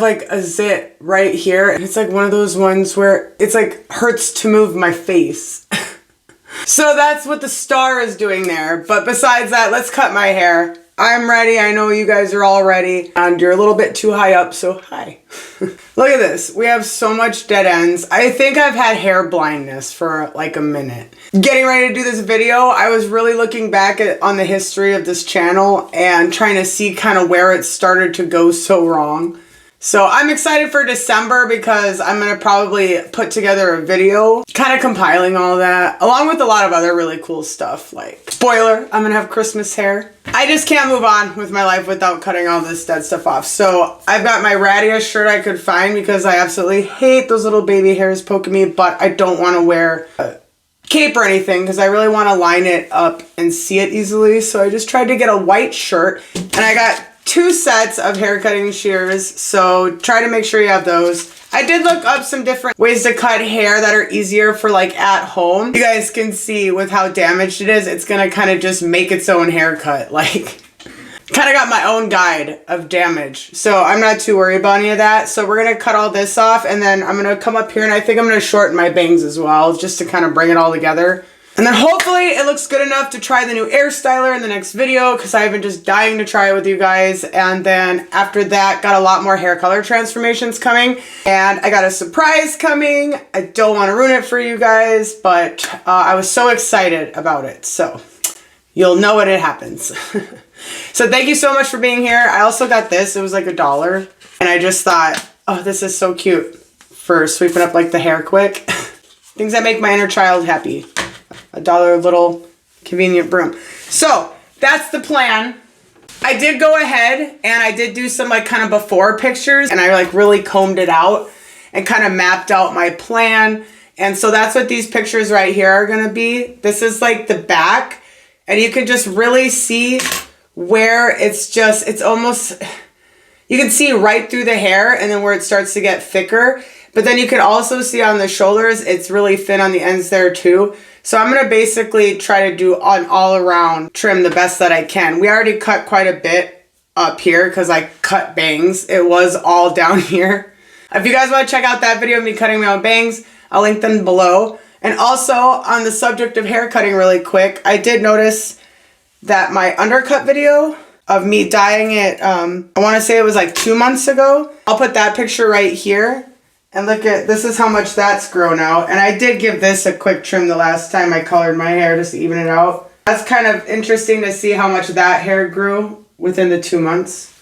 like a zit right here. And it's like one of those ones where it's like hurts to move my face. So that's what the star is doing there. But besides that, let's cut my hair. I'm ready. I know you guys are all ready. And you're a little bit too high up, so hi. Look at this. We have so much dead ends. I think I've had hair blindness for like a minute. Getting ready to do this video, I was really looking back on the history of this channel and trying to see kind of where it started to go so wrong. So I'm excited for December because I'm going to probably put together a video kind of compiling all that, along with a lot of other really cool stuff. Like, spoiler, I'm going to have Christmas hair. I just can't move on with my life without cutting all this dead stuff off. So I've got my rattiest shirt I could find because I absolutely hate those little baby hairs poking me, but I don't want to wear a cape or anything because I really want to line it up and see it easily. So I just tried to get a white shirt, and I got 2 sets of hair cutting shears, so try to make sure you have those. I did look up some different ways to cut hair that are easier for like at home. You guys can see with how damaged it is, it's gonna kind of just make its own haircut. Like, kind of got my own guide of damage. So I'm not too worried about any of that. So we're gonna cut all this off, and then I'm gonna come up here and I think I'm gonna shorten my bangs as well, just to kind of bring it all together. And then hopefully it looks good enough to try the new air styler in the next video because I've been just dying to try it with you guys. And then after that, got a lot more hair color transformations coming. And I got a surprise coming. I don't want to ruin it for you guys, but I was so excited about it. So you'll know when it happens. So thank you so much for being here. I also got this. It was like $1. And I just thought, oh, this is so cute for sweeping up like the hair quick. Things that make my inner child happy. $1 little convenient broom. So that's the plan. I did go ahead and I did do some like kind of before pictures, and I like really combed it out and kind of mapped out my plan. And so that's what these pictures right here are going to be. This is like the back, and you can just really see where it's almost, you can see right through the hair and then where it starts to get thicker. But then you can also see on the shoulders, it's really thin on the ends there too. So I'm going to basically try to do an all-around trim the best that I can. We already cut quite a bit up here because I cut bangs. It was all down here. If you guys want to check out that video of me cutting my own bangs, I'll link them below. And also, on the subject of hair cutting really quick, I did notice that my undercut video of me dyeing it, I want to say it was like 2 months ago. I'll put that picture right here. And look at, this is how much that's grown out. And I did give this a quick trim the last time I colored my hair just to even it out. That's kind of interesting to see how much that hair grew within the 2 months.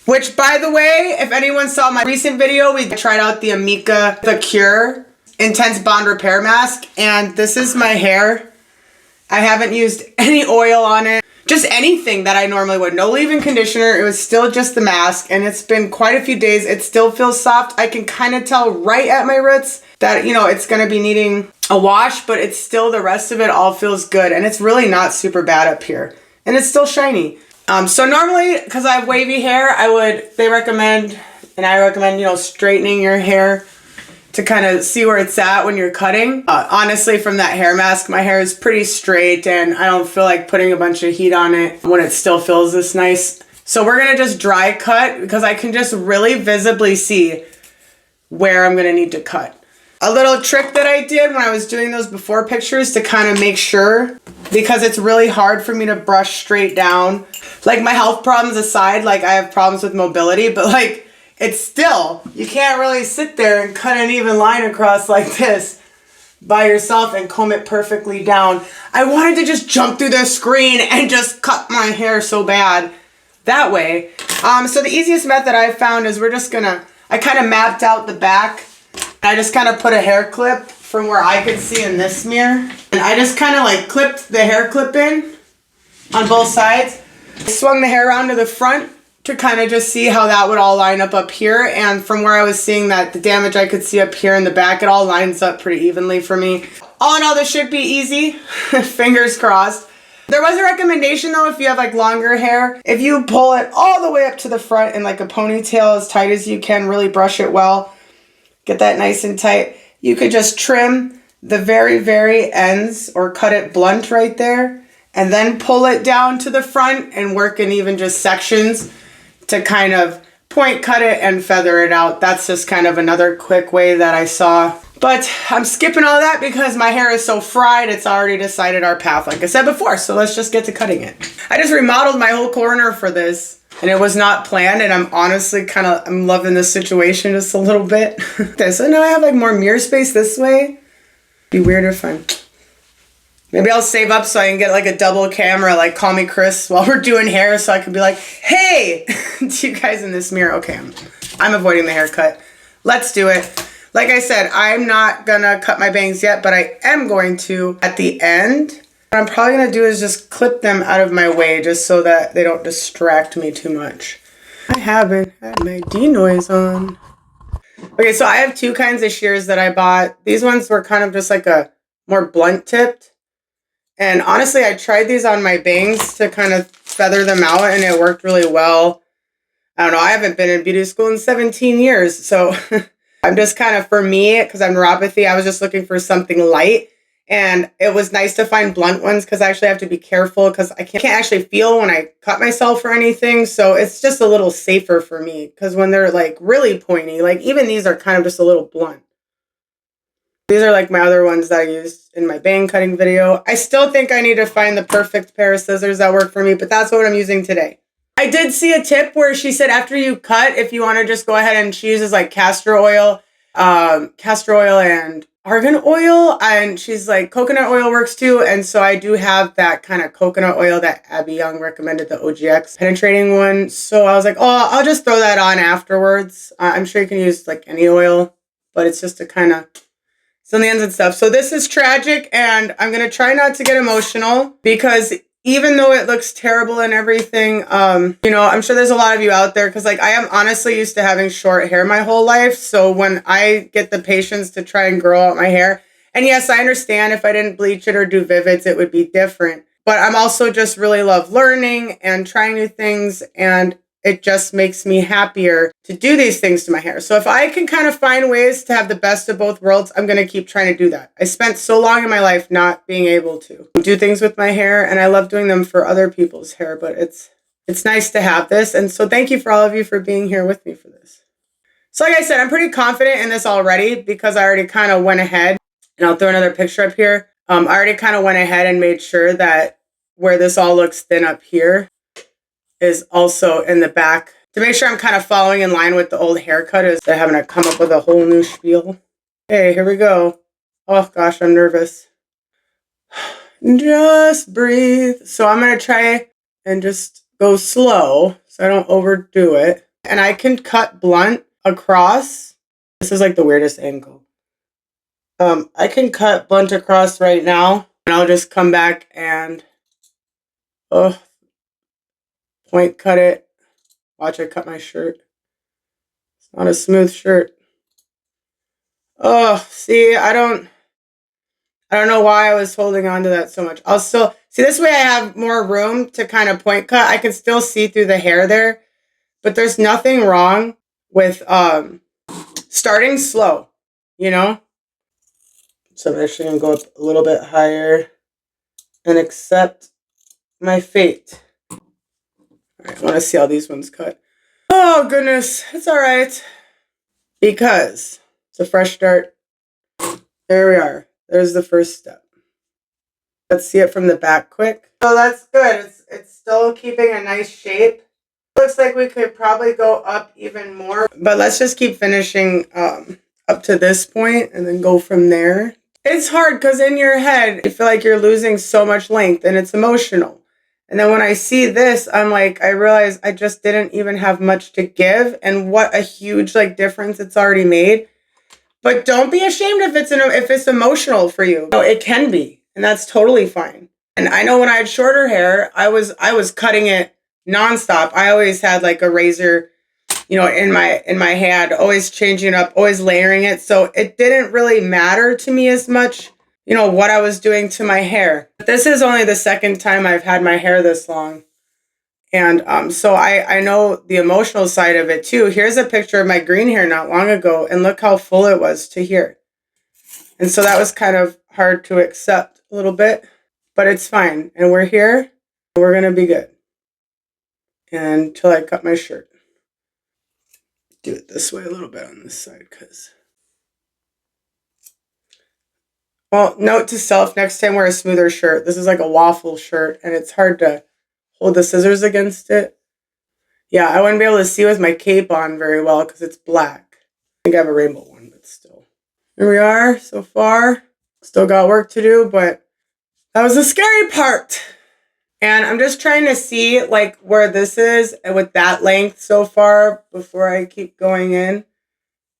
Which, by the way, if anyone saw my recent video, we tried out the Amika The Cure Intense Bond Repair Mask. And this is my hair. I haven't used any oil on it. Just anything that I normally would. No leave-in conditioner. It was still just the mask, and it's been quite a few days. It still feels soft. I can kind of tell right at my roots that, you know, it's going to be needing a wash, but it's still, the rest of it all feels good, and it's really not super bad up here, and it's still shiny. So normally, because I have wavy hair, they recommend, and I recommend, you know, straightening your hair to kind of see where it's at when you're cutting. Honestly, from that hair mask, my hair is pretty straight and I don't feel like putting a bunch of heat on it when it still feels this nice. So we're gonna just dry cut because I can just really visibly see where I'm gonna need to cut. A little trick that I did when I was doing those before pictures to kind of make sure, because it's really hard for me to brush straight down. Like, my health problems aside, like I have problems with mobility, but like, it's still, you can't really sit there and cut an even line across like this by yourself and comb it perfectly down. I wanted to just jump through the screen and just cut my hair so bad that way. So the easiest method I found is I kind of mapped out the back. I just kind of put a hair clip from where I could see in this mirror. And I just kind of like clipped the hair clip in on both sides. Swung the hair around to the front to kind of just see how that would all line up here. And from where I was seeing that the damage I could see up here in the back, it all lines up pretty evenly for me. All in all, this should be easy. Fingers crossed. There was a recommendation though, if you have like longer hair, if you pull it all the way up to the front in like a ponytail as tight as you can, really brush it well, get that nice and tight, you could just trim the very, very ends or cut it blunt right there and then pull it down to the front and work in even just sections to kind of point cut it and feather it out. That's just kind of another quick way that I saw. But I'm skipping all that because my hair is so fried, it's already decided our path, like I said before. So let's just get to cutting it. I just remodeled my whole corner for this, and it was not planned, and I'm honestly I'm loving this situation just a little bit. So now I have like more mirror space this way. Be weird if maybe I'll save up so I can get like a double camera, like call me Chris while we're doing hair, so I can be like, hey, to you guys in this mirror. Okay, I'm avoiding the haircut. Let's do it. Like I said, I'm not gonna cut my bangs yet, but I am going to at the end. What I'm probably gonna do is just clip them out of my way just so that they don't distract me too much. I haven't had my denoise on. Okay, so I have two kinds of shears that I bought. These ones were kind of just like a more blunt tipped. And honestly, I tried these on my bangs to kind of feather them out, and it worked really well. I don't know, I haven't been in beauty school in 17 years, so I'm just kind of, for me, because I'm neuropathy, I was just looking for something light. And it was nice to find blunt ones because I actually have to be careful because I can't actually feel when I cut myself or anything. So it's just a little safer for me because when they're like really pointy, like even these are kind of just a little blunt. These are like my other ones that I used in my bang cutting video. I still think I need to find the perfect pair of scissors that work for me, but that's what I'm using today. I did see a tip where she said after you cut, if you want to just go ahead and she uses like castor oil and argan oil, and she's like coconut oil works too. And so I do have that kind of coconut oil that Abby Young recommended, the OGX penetrating one. So I was like, oh, I'll just throw that on afterwards. I'm sure you can use like any oil, but it's just to kind of, it's on the ends and stuff. So this is tragic, and I'm going to try not to get emotional because even though it looks terrible and everything, you know, I'm sure there's a lot of you out there because like I am honestly used to having short hair my whole life. So when I get the patience to try and grow out my hair, and yes, I understand if I didn't bleach it or do Vivids, it would be different. But I'm also just really love learning and trying new things, and it just makes me happier to do these things to my hair. So if I can kind of find ways to have the best of both worlds, I'm going to keep trying to do that. I spent so long in my life not being able to do things with my hair, and I love doing them for other people's hair, but it's nice to have this. And so thank you for all of you for being here with me for this. So like I said, I'm pretty confident in this already because I already kind of went ahead, and I'll throw another picture up here. I already kind of went ahead and made sure that where this all looks thin up here is also in the back to make sure I'm kind of following in line with the old haircut instead of having to come up with a whole new spiel. Okay, here we go. Oh gosh, I'm nervous. Just breathe. So I'm going to try and just go slow so I don't overdo it. And I can cut blunt across. This is like the weirdest angle. I can cut blunt across right now, and I'll just come back and point cut it. Watch, I cut my shirt. It's not a smooth shirt. Oh, see, I don't know why I was holding on to that so much. I'll still, see, this way I have more room to kind of point cut. I can still see through the hair there, but there's nothing wrong with starting slow, you know? So I'm actually going to go up a little bit higher and accept my fate. All right, I want to see how these ones cut. Oh, goodness. It's all right. Because it's a fresh start. There we are. There's the first step. Let's see it from the back quick. So that's good. It's still keeping a nice shape. Looks like we could probably go up even more. But let's just keep finishing up to this point and then go from there. It's hard because in your head, you feel like you're losing so much length and it's emotional. And then when I see this, I'm like, I realize I just didn't even have much to give, and what a huge like difference it's already made. But don't be ashamed if it's emotional for you. No, it can be, and that's totally fine. And I know when I had shorter hair, I was cutting it nonstop. I always had like a razor, you know, in my hand, always changing it up, always layering it. So it didn't really matter to me as much, you know, what I was doing to my hair. But this is only the second time I've had my hair this long. And so I know the emotional side of it too. Here's a picture of my green hair not long ago, and look how full it was to here. And so that was kind of hard to accept a little bit, but it's fine. And we're here, and we're going to be good until I cut my shirt. do it this way a little bit on this side because. Well, note to self, next time wear a smoother shirt. This is like a waffle shirt and it's hard to hold the scissors against it. Yeah, I wouldn't be able to see with my cape on very well because it's black. I think I have a rainbow one, but still. Here we are so far. Still got work to do, but that was the scary part. And I'm just trying to see like where this is and with that length so far before I keep going in.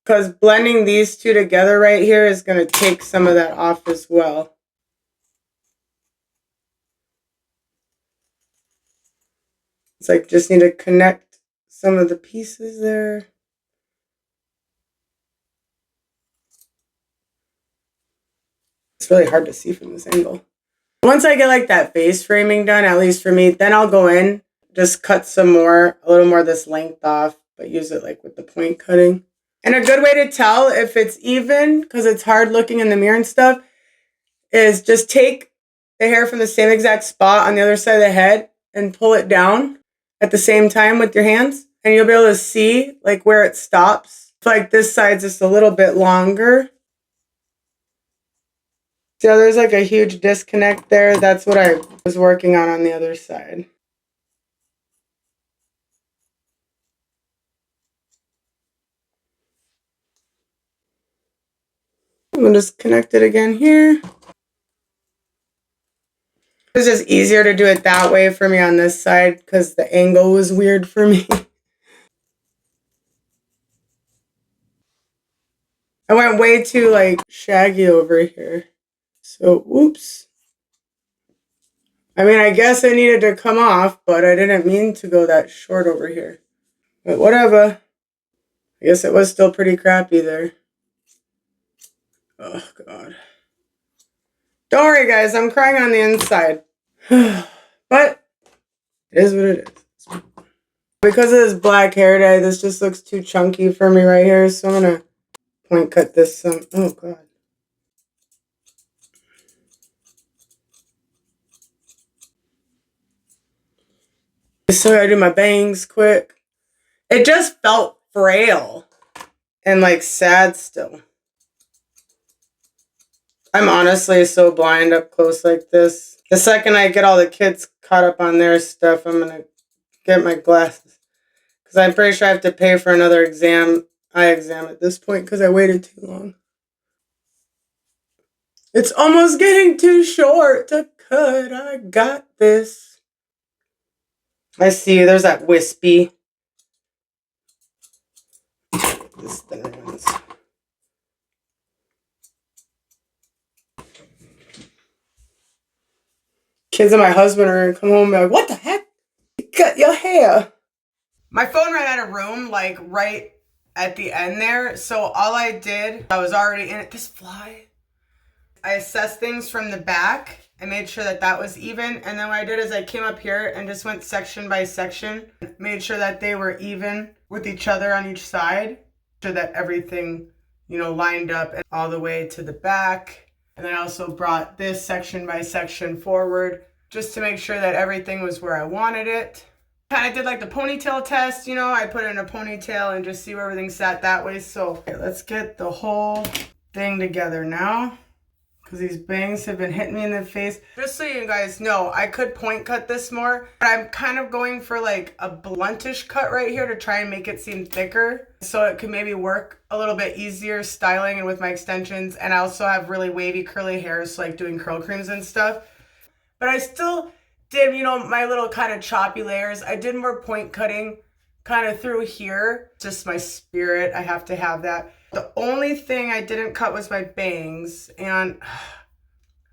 Because blending these two together right here is going to take some of that off as well. It's like just need to connect some of the pieces there. It's really hard to see from this angle. Once I get like that face framing done, at least for me, then I'll go in, just cut some more, a little more of this length off, but use it like with the point cutting. And a good way to tell if it's even, because it's hard looking in the mirror and stuff, is just take the hair from the same exact spot on the other side of the head and pull it down at the same time with your hands. And you'll be able to see like where it stops. It's like this side's just a little bit longer. So there's like a huge disconnect there. That's what I was working on the other side. I'm going to just connect it again here. It was just easier to do it that way for me on this side because the angle was weird for me. I went way too like shaggy over here. So, oops. I mean, I guess I needed to come off, but I didn't mean to go that short over here. But whatever. I guess it was still pretty crappy there. Oh, God. Don't worry, guys. I'm crying on the inside. But it is what it is. Because of this black hair dye, this just looks too chunky for me right here. So I'm going to point cut this some. Oh, God. So I gotta do my bangs quick. It just felt frail and like sad still. I'm honestly so blind up close like this. The second I get all the kids caught up on their stuff, I'm gonna get my glasses. Because I'm pretty sure I have to pay for another eye exam at this point because I waited too long. It's almost getting too short to cut. I got this. I see, there's that wispy. This thinner ones. Kids and my husband are gonna come home and be like, what the heck? You cut your hair. My phone ran out of room, like right at the end there. So all I did, I was already in it. This fly. I assessed things from the back. I made sure that that was even. And then what I did is I came up here and just went section by section. Made sure that they were even with each other on each side. So that everything, lined up all the way to the back. And then I also brought this section by section forward just to make sure that everything was where I wanted it. Kind of did like the ponytail test, I put it in a ponytail and just see where everything sat that way. So okay, let's get the whole thing together now. Because these bangs have been hitting me in the face. Just so you guys know, I could point cut this more. But I'm kind of going for like a bluntish cut right here to try and make it seem thicker. So it could maybe work a little bit easier styling and with my extensions. And I also have really wavy curly hair, so like doing curl creams and stuff. But I still did, my little kind of choppy layers. I did more point cutting kind of through here. Just my spirit, I have to have that. The only thing I didn't cut was my bangs, and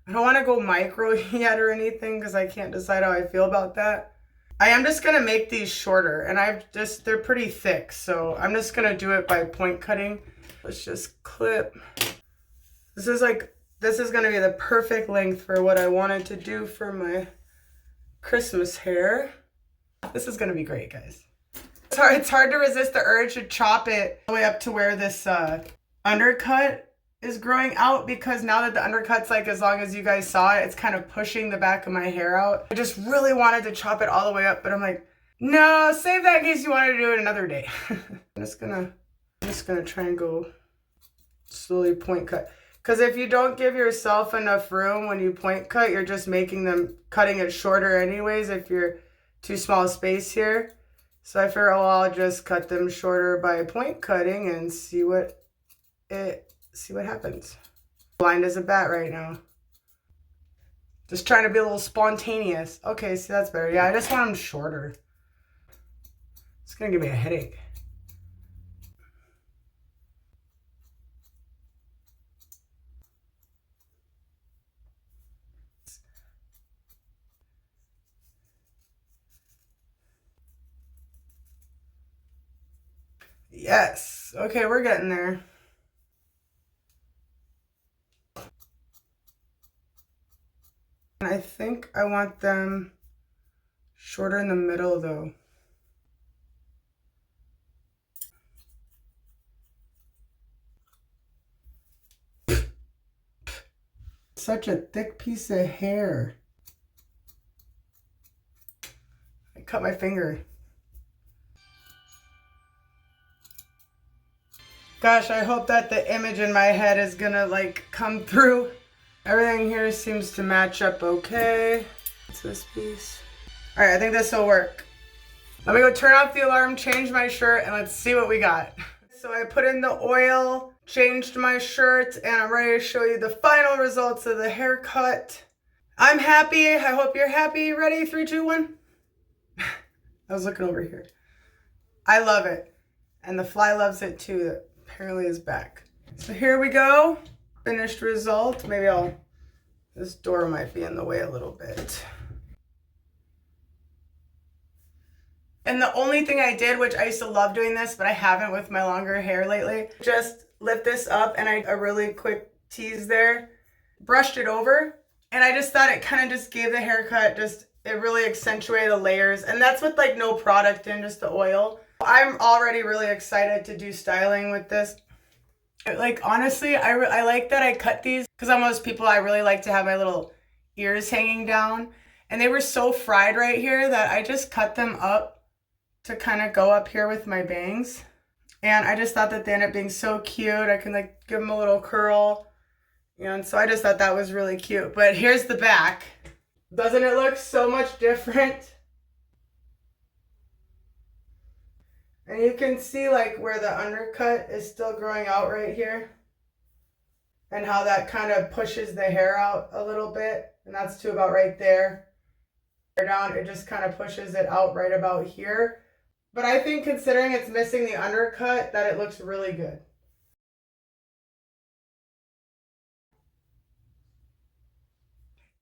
I don't want to go micro yet or anything because I can't decide how I feel about that. I am just going to make these shorter, and they're pretty thick, so I'm just going to do it by point cutting. Let's just clip. This is going to be the perfect length for what I wanted to do for my Christmas hair. This is going to be great, guys. It's hard to resist the urge to chop it all the way up to where this undercut is growing out, because now that the undercut's like as long as you guys saw it, it's kind of pushing the back of my hair out. I just really wanted to chop it all the way up, but I'm like, No, save that in case you want to do it another day. I'm just gonna try and go slowly point cut. Because if you don't give yourself enough room when you point cut, you're just making them, cutting it shorter anyways if you're too small a space here. So I figure, oh, I'll just cut them shorter by point cutting and see what happens. Blind as a bat right now. Just trying to be a little spontaneous. Okay, see, that's better. Yeah, I just want them shorter. It's gonna give me a headache. Yes. Okay, we're getting there. And I think I want them shorter in the middle though. Such a thick piece of hair. I cut my finger. Gosh, I hope that the image in my head is gonna like come through. Everything here seems to match up okay. What's this piece? All right, I think this will work. Let me go turn off the alarm, change my shirt, and let's see what we got. So I put in the oil, changed my shirt, and I'm ready to show you the final results of the haircut. I'm happy. I hope you're happy. Ready? 3, 2, 1. I was looking over here. I love it. And the fly loves it too. That apparently is back. So here we go. Finished result. Maybe this door might be in the way a little bit. And the only thing I did, which I used to love doing this, but I haven't with my longer hair lately, just lift this up and a really quick tease there, brushed it over, and I just thought it kind of just gave the haircut, it really accentuated the layers. And that's with like no product in, just the oil. I'm already really excited to do styling with this. Like, honestly, I like that I cut these because I'm one of those people, I really like to have my little ears hanging down. And they were so fried right here that I just cut them up to kind of go up here with my bangs. And I just thought that they ended up being so cute. I can like give them a little curl. And so I just thought that was really cute. But here's the back. Doesn't it look so much different? And you can see like where the undercut is still growing out right here. And how that kind of pushes the hair out a little bit. And that's to about right there. Down, it just kind of pushes it out right about here. But I think considering it's missing the undercut, that it looks really good.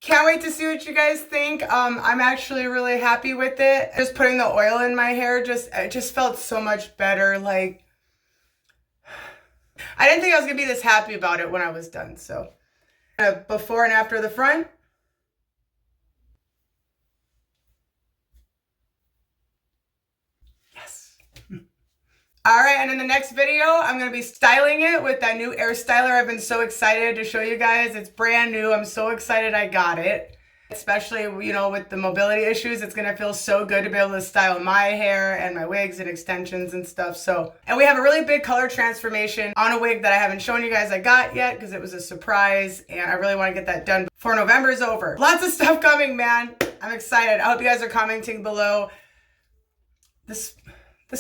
Can't wait to see what you guys think. I'm actually really happy with it. Just putting the oil in my hair, it just felt so much better. Like, I didn't think I was gonna be this happy about it when I was done. So, before and after the front. Yes. All right, and in the next video, I'm gonna be styling it with that new air styler. I've been so excited to show you guys. It's brand new. I'm so excited I got it. Especially, you know, with the mobility issues, it's gonna feel so good to be able to style my hair and my wigs and extensions and stuff. So, and we have a really big color transformation on a wig that I haven't shown you guys I got yet because it was a surprise, and I really want to get that done before November is over. Lots of stuff coming, man. I'm excited. I hope you guys are commenting below. This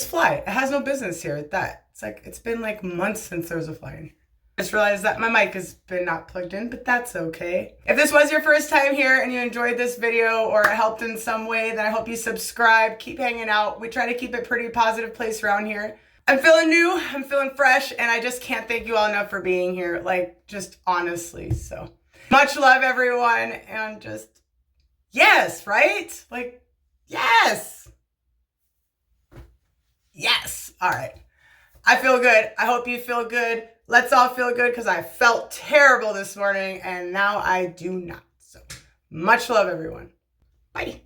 fly, it has no business here at that. It's like, it's been like months since there was a fly in here. I just realized that my mic has been not plugged in, but that's okay. If this was your first time here and you enjoyed this video or it helped in some way, then I hope you subscribe, keep hanging out. We try to keep it a pretty positive place around here. I'm feeling new, I'm feeling fresh, and I just can't thank you all enough for being here. Like, just honestly, so. Much love, everyone, and just, yes, right? Like, yes. Yes. All right. I feel good. I hope you feel good. Let's all feel good because I felt terrible this morning and now I do not. So much love, everyone. Bye.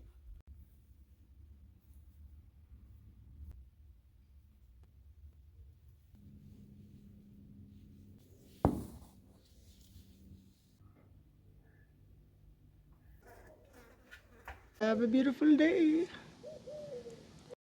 Have a beautiful day.